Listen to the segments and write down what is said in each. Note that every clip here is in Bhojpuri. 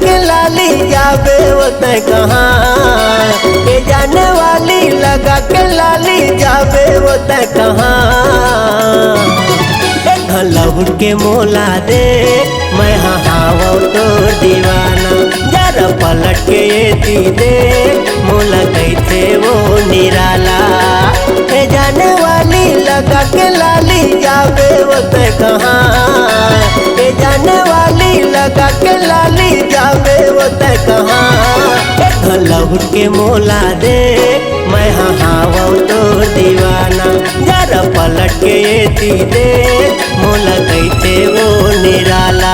के लाली जाबे वो तय कहाँ। ये जाने वाली लगा के लाली जाबे वो तय कहाँ। लहुर के मोला दे मैं हाव तोर दीवाना। जरा पलट के ये दे मोला कैसे वो निराला। ये जाने वाली लगा के लाली जाबे वो तय कहाँ। ये जाने वाली लगा के लाली जाबे वो तय कहाँ। लहुर के मोला दे मैं हाव तोर दीवाना। जरा पलट के ये दे मोला कैसे वो निराला।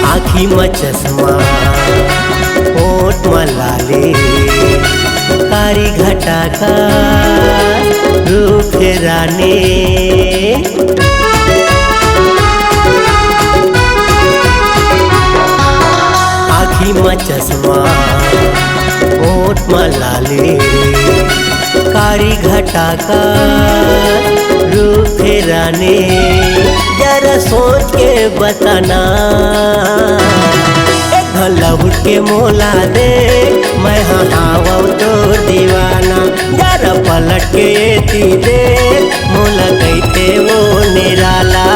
आँखी में चश्मा होठ में लाली कारी घटा का रूप रानी। आँखी में चश्मा होठ में लाली कारी घटा का रूप रानी। जरा सोच के बताना लहुर के मोला दे मैं हाव तोर दीवाना। जरा पलट के ये दे मोला कैसे वो निराला।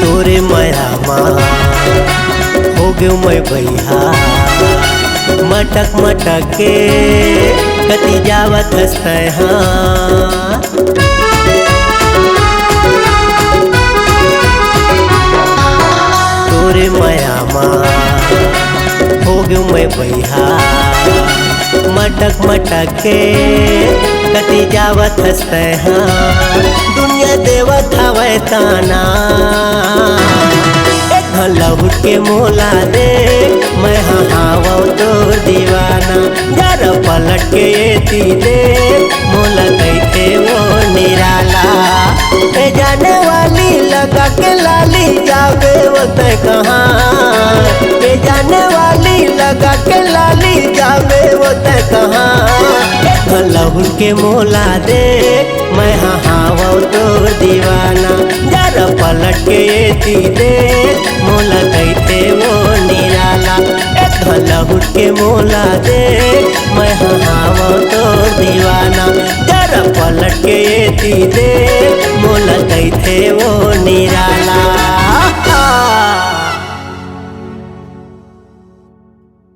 तोरे माया हो गयो मैं भैया मटक मटक के कति जावत हंसते हाँ। तोरे माया हो गयो मैं भैया मटक मटक के कति जावत हंसते हाँ। दुनिया देवत हवे ताना लहुर के मोला दे मैं हाव तोर दीवाना। जरा पलट के ये दे मोला कैसे वो निराला। ये जाने वाली लगा के लाली जाबे वो तय कहाँ। ये जाने वाली लगा के लाली जाबे वो तय कहाँ। लहुर के मोला दे मैं हाव तोर दीवाना। जरा पलट के ये दे मोला कैसे वो निराला। लहुर के मोला दे मैं हाव तोर दीवाना। जरा पलट के ये दे